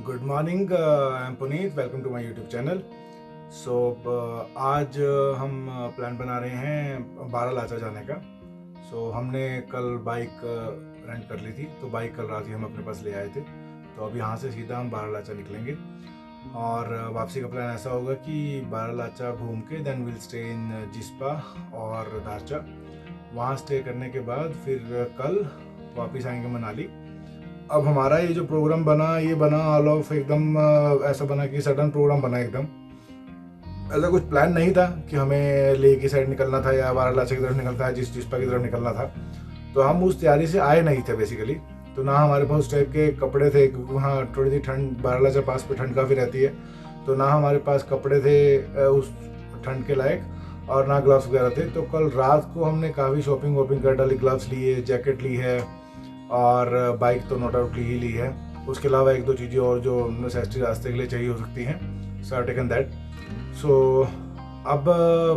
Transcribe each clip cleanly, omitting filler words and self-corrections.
Good morning, I am Puneet. Welcome to my YouTube channel. So आज हम plan बना रहे हैं बारालाचा जाने का। हमने कल बाइक रेंट कर ली थी, तो बाइक कल रात ही हम अपने पास ले आए थे। तो अब यहाँ से सीधा हम बारालाचा निकलेंगे और वापसी का प्लान ऐसा होगा कि बारालाचा घूम के then will stay in Jispa और दारचा। वहाँ स्टे करने के बाद फिर कल वापस आएंगे मनाली। अब हमारा ये जो प्रोग्राम बना, ये बना ऑल ऑफ एकदम ऐसा बना कि सडन प्रोग्राम बना एकदम। ऐसा कुछ प्लान नहीं था कि हमें लेह की साइड निकलना था या बारालाचा की तरफ निकलना था, जिस्पा की तरफ निकलना था। तो हम उस तैयारी से आए नहीं थे बेसिकली। तो ना हमारे पास उस टाइप के कपड़े थे, क्योंकि वहाँ थोड़ी सी ठंड, बारालाचा पास पे ठंड काफ़ी रहती है। तो ना हमारे पास कपड़े थे उस ठंड के लायक, और ना ग्लव्स वगैरह थे। तो कल रात को हमने काफ़ी शॉपिंग वॉपिंग कर डाली, ग्लव्स लिए, जैकेट ली है और बाइक तो नो डाउट ली ही ली है। उसके अलावा एक दो चीज़ें और जो नेसेसिटी रास्ते के लिए चाहिए हो सकती हैं। सो आई टेकन दैट। सो अब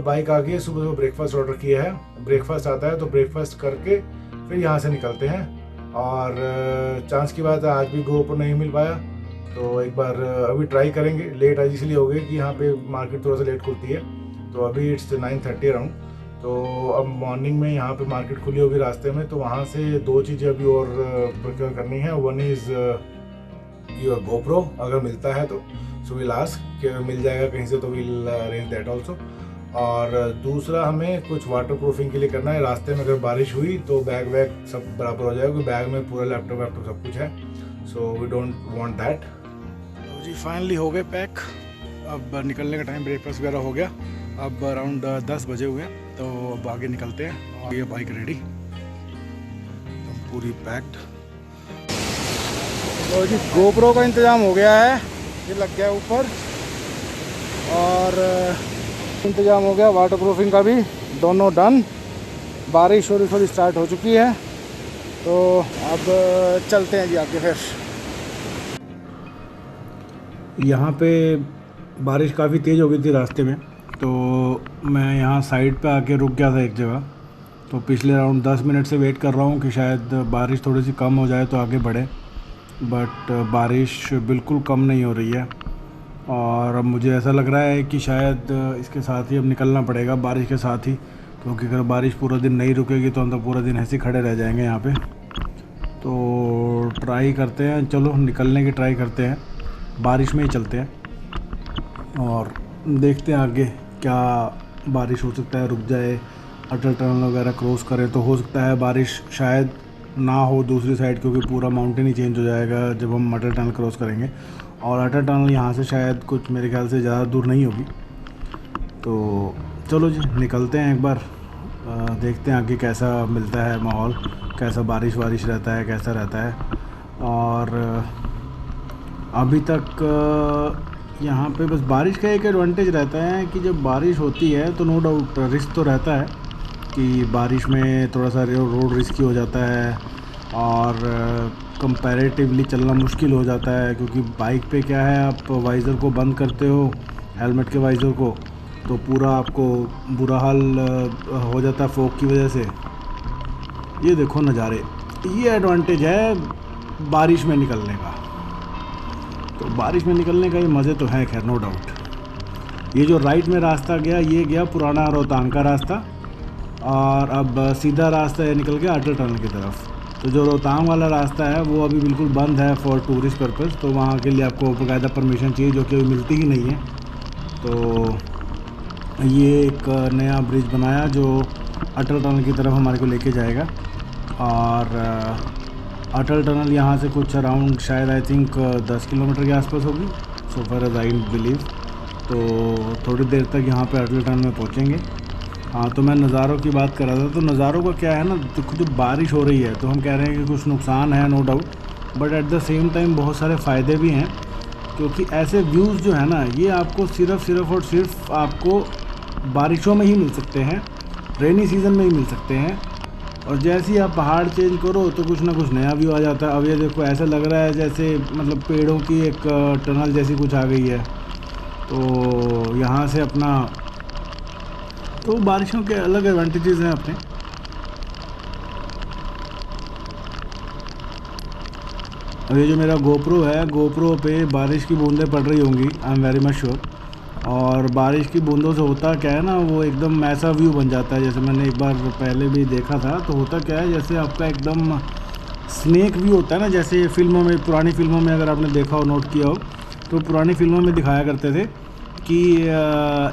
बाइक आ गई है। सुबह सुबह ब्रेकफास्ट ऑर्डर किया है। ब्रेकफास्ट आता है तो ब्रेकफास्ट करके फिर यहाँ से निकलते हैं। और चांस की बात है आज भी GoPro नहीं मिल पाया, तो एक बार अभी ट्राई करेंगे। लेट आज इसलिए हो गई कि यहाँ पे मार्केट थोड़ा सा लेट खुलती है। तो अभी इट्स 9:30 अराउंड। तो अब मॉर्निंग में यहाँ पे मार्केट खुली होगी रास्ते में, तो वहाँ से दो चीज़ें अभी और प्रोक्योर करनी है। वन इज़ योर GoPro, अगर मिलता है तो सो विल आस्क कि मिल जाएगा कहीं से तो विल अरेंज दैट ऑल्सो। और दूसरा हमें कुछ वाटर प्रूफिंग के लिए करना है। रास्ते में अगर बारिश हुई तो बैग वैग सब बराबर हो जाएगा, क्योंकि बैग में पूरा लैपटॉप वैपटॉप सब कुछ है। So we don't want that. तो जी फाइनली हो गए पैक। अब निकलने का टाइम, ब्रेकफास्ट वगैरह हो गया। अब अराउंड 10 बजे हुए हैं, तो अब आगे निकलते हैं। और ये बाइक रेडी, तो पूरी पैक्ड। तो जी GoPro का इंतज़ाम हो गया है, ये लग गया ऊपर। और इंतज़ाम हो गया वाटर प्रूफिंग का भी, दोनों डन। बारिश थोड़ी स्टार्ट हो चुकी है, तो अब चलते हैं जी आगे। फिर यहाँ पे बारिश काफ़ी तेज़ हो गई थी रास्ते में, तो मैं यहाँ साइड पे आके रुक गया था एक जगह। तो पिछले अराउंड 10 मिनट से वेट कर रहा हूँ कि शायद बारिश थोड़ी सी कम हो जाए तो आगे बढ़े, बट बारिश बिल्कुल कम नहीं हो रही है। और अब मुझे ऐसा लग रहा है कि शायद इसके साथ ही अब निकलना पड़ेगा, बारिश के साथ ही, क्योंकि अगर बारिश पूरा दिन नहीं रुकेगी तो हम तो पूरा दिन ऐसे ही खड़े रह जाएंगे यहाँ पे। तो ट्राई करते हैं, चलो निकलने की ट्राई करते हैं, बारिश में ही चलते हैं और देखते हैं आगे क्या बारिश हो सकता है, रुक जाए, अटल टनल वगैरह क्रॉस करें तो हो सकता है बारिश शायद ना हो दूसरी साइड, क्योंकि पूरा माउंटेन ही चेंज हो जाएगा जब हम अटल टनल क्रॉस करेंगे। और अटल टनल यहाँ से शायद कुछ मेरे ख्याल से ज़्यादा दूर नहीं होगी। तो चलो जी निकलते हैं एक बार, देखते हैं आगे कैसा मिलता है माहौल, कैसा बारिश वारिश रहता है, कैसा रहता है। और अभी तक यहाँ पे बस बारिश का एक एडवांटेज रहता है कि जब बारिश होती है तो नो डाउट रिस्क तो रहता है कि बारिश में थोड़ा सा रोड रिस्की हो जाता है और कंपैरेटिवली चलना मुश्किल हो जाता है, क्योंकि बाइक पे क्या है, आप वाइज़र को बंद करते हो, हेलमेट के वाइज़र को, तो पूरा आपको बुरा हाल हो जाता है फॉग की वजह से। ये देखो नज़ारे, ये एडवांटेज है बारिश में निकलने का। तो बारिश में निकलने का ये मज़े तो है खैर, नो डाउट। ये जो राइट में रास्ता गया, ये गया पुराना रोहतांग का रास्ता, और अब सीधा रास्ता है निकल गया अटल टनल की तरफ। तो जो रोहतांग वाला रास्ता है वो अभी बिल्कुल बंद है फॉर टूरिस्ट पर्पज़, तो वहाँ के लिए आपको बाकायदा परमिशन चाहिए, जो कि अभी मिलती ही नहीं है। तो ये एक नया ब्रिज बनाया जो अटल टनल की तरफ हमारे को लेके जाएगा। और अटल टनल यहाँ से कुछ अराउंड शायद आई थिंक 10 किलोमीटर के आसपास होगी, सो फार एज आई बिलीव। तो थोड़ी देर तक यहाँ पे अटल टनल में पहुँचेंगे। हाँ, तो मैं नज़ारों की बात कर रहा था। तो नज़ारों का क्या है ना, देखो जो बारिश हो रही है तो हम कह रहे हैं कि कुछ नुकसान है no doubt, but at the same time बहुत सारे फ़ायदे भी हैं, क्योंकि ऐसे व्यूज़ जो है ना, ये आपको सिर्फ आपको बारिशों में ही मिल सकते हैं, रेनी सीज़न में ही मिल सकते हैं। और जैसे ही आप पहाड़ चेंज करो तो कुछ ना कुछ नया व्यू आ जाता है। अब ये देखो ऐसा लग रहा है जैसे मतलब पेड़ों की एक टनल जैसी कुछ आ गई है। तो यहाँ से अपना, तो बारिशों के अलग एडवांटेजेस हैं अपने। और ये जो मेरा गोप्रो है, गोप्रो पे बारिश की बूंदें पड़ रही होंगी, I am very much sure. और बारिश की बूंदों से होता क्या है ना, वो एकदम ऐसा व्यू बन जाता है, जैसे मैंने एक बार पहले भी देखा था। तो होता क्या है, जैसे आपका एकदम स्नेक व्यू होता है ना, जैसे फिल्मों में, पुरानी फिल्मों में अगर आपने देखा हो, नोट किया हो, तो पुरानी फिल्मों में दिखाया करते थे कि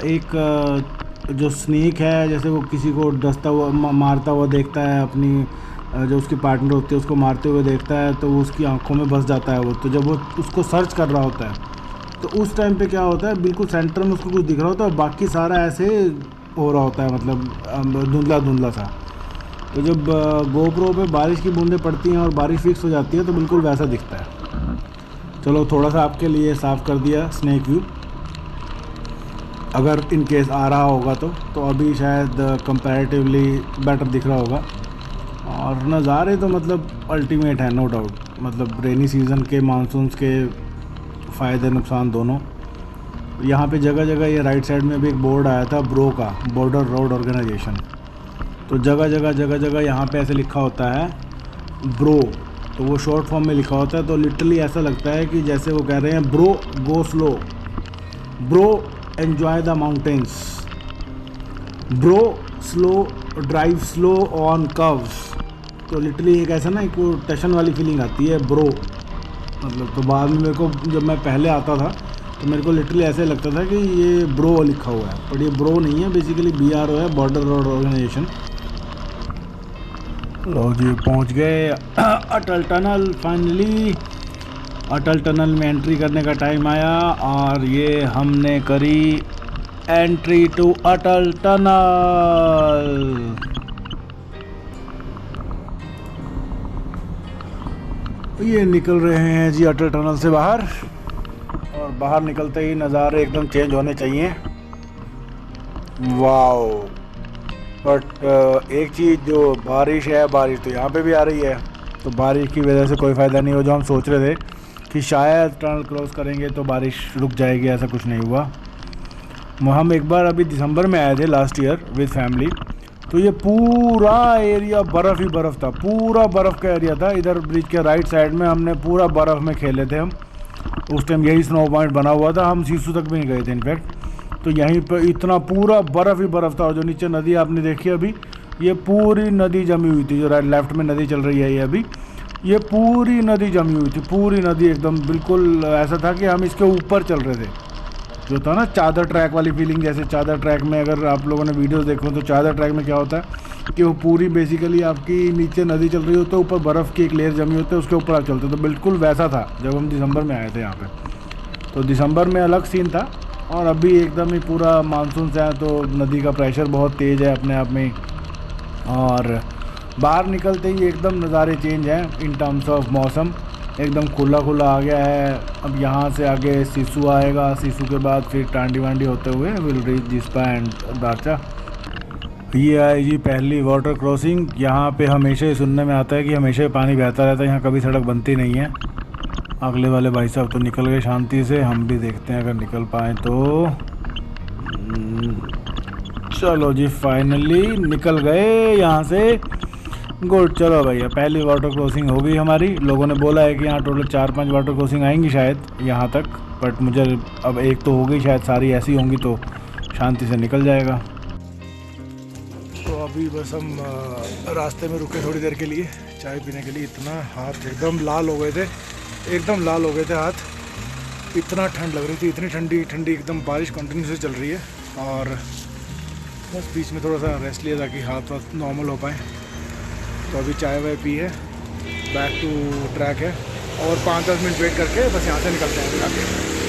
एक जो स्नेक है, जैसे वो किसी को डसता हुआ मारता हुआ देखता है, अपनी जो उसकी पार्टनर होती है उसको मारते हुए देखता है, तो वो उसकी आंखों में बस जाता है वो। तो जब वो उसको सर्च कर रहा होता है, तो उस टाइम पे क्या होता है, बिल्कुल सेंटर में उसको कुछ दिख रहा होता है, बाकी सारा ऐसे हो रहा होता है, मतलब धुंधला धुंधला सा। तो जब गोप्रो पे बारिश की बूंदें पड़ती हैं और बारिश फिक्स हो जाती है, तो बिल्कुल वैसा दिखता है। चलो थोड़ा सा आपके लिए साफ़ कर दिया स्नेक व्यू, अगर इन केस आ रहा होगा तो अभी शायद कंपैरेटिवली बेटर दिख रहा होगा। और नज़ारे तो मतलब अल्टीमेट है, नो डाउट। मतलब रेनी सीज़न के, मानसून्स के फ़ायदे नुकसान दोनों। यहाँ पे जगह जगह, ये राइट साइड में भी एक बोर्ड आया था ब्रो का, बॉर्डर रोड ऑर्गेनाइजेशन। तो जगह जगह यहाँ पे ऐसे लिखा होता है ब्रो, तो वो शॉर्ट फॉर्म में लिखा होता है। तो लिटरली ऐसा लगता है कि जैसे वो कह रहे हैं, bro go slow, bro enjoy the mountains, bro slow drive slow on curves. तो लिटरली एक ऐसा ना, एक वो टशन वाली फीलिंग आती है ब्रो, मतलब। तो बाद में मेरे को, जब मैं पहले आता था, तो मेरे को लिटरली ऐसे लगता था कि ये ब्रो लिखा हुआ है, पर ये ब्रो नहीं है, बेसिकली BRO है, बॉर्डर रोड ऑर्गेनाइजेशन। लो जी, पहुंच गए अटल टनल फाइनली। अटल टनल में एंट्री करने का टाइम आया और ये हमने करी एंट्री टू अटल टनल। ये निकल रहे हैं जी अटल टनल से बाहर, और बाहर निकलते ही नज़ारे एकदम चेंज होने चाहिए। वाओ। बट एक चीज़, जो बारिश है, बारिश तो यहाँ पे भी आ रही है, तो बारिश की वजह से कोई फ़ायदा नहीं हो। जो हम सोच रहे थे कि शायद टनल क्रॉस करेंगे तो बारिश रुक जाएगी, ऐसा कुछ नहीं हुआ। हम एक बार अभी दिसंबर में आए थे लास्ट ईयर विद फैमिली, तो ये पूरा एरिया बर्फ़ ही बर्फ़ था, पूरा बर्फ़ का एरिया था। इधर ब्रिज के राइट साइड में हमने पूरा बर्फ़ में खेले थे हम। उस टाइम यही स्नो पॉइंट बना हुआ था, हम सीसू तक भी नहीं गए थे इनफैक्ट। तो यहीं पर इतना पूरा बर्फ़ ही बर्फ़ था। और जो नीचे नदी आपने देखी अभी, ये पूरी नदी जमी हुई थी, जो राइट लेफ्ट में नदी चल रही है ये अभी, ये पूरी नदी जमी हुई थी, पूरी नदी एकदम बिल्कुल ऐसा था कि हम इसके ऊपर चल रहे थे। जो था ना चादर ट्रैक वाली फीलिंग, जैसे चादर ट्रैक में अगर आप लोगों ने वीडियोस देखो, तो चादर ट्रैक में क्या होता है कि वो पूरी बेसिकली आपकी नीचे नदी चल रही होती है, ऊपर बर्फ़ की एक लेयर जमी होती है, उसके ऊपर आप चलते। तो बिल्कुल वैसा था जब हम दिसंबर में आए थे यहाँ पे। तो दिसंबर में अलग सीन था, और अभी एकदम ही पूरा मानसून से है, तो नदी का प्रेशर बहुत तेज़ है अपने आप में। और बाहर निकलते ही एकदम नज़ारे चेंज हैं इन टर्म्स ऑफ मौसम, एकदम खुला खुला आ गया है। अब यहाँ से आगे सिसु आएगा, सिसु के बाद फिर टांडी वांडी होते हुए will reach Jispa and Darcha. ये आई जी पहली वाटर क्रॉसिंग। यहाँ पे हमेशा ही सुनने में आता है कि हमेशा ही पानी बहता रहता है, यहाँ कभी सड़क बनती नहीं है। अगले वाले भाई साहब तो निकल गए शांति से, हम भी देखते हैं अगर निकल पाएँ तो। चलो जी, फाइनली निकल गए यहाँ से। गुड, चलो भैया, पहली वाटर क्रॉसिंग हो गई हमारी। लोगों ने बोला है कि यहाँ टोटल 4-5 वाटर क्रॉसिंग आएंगी शायद यहाँ तक, बट मुझे अब एक तो हो गई, शायद सारी ऐसी होंगी तो शांति से निकल जाएगा। तो अभी बस हम रास्ते में रुके थोड़ी देर के लिए चाय पीने के लिए। इतना हाथ एकदम लाल हो गए थे, एकदम लाल हो गए थे हाथ, इतना ठंड लग रही थी, इतनी ठंडी ठंडी एकदम। बारिश कंटिन्यूसली चल रही है, और बस बीच में थोड़ा सा रेस्ट लिया ताकि हाथ वाथ नॉर्मल हो पाए। तो अभी चाय वाय पी है, बैक टू ट्रैक है, और 5-10 मिनट वेट करके बस यहाँ से निकलते हैं आगे।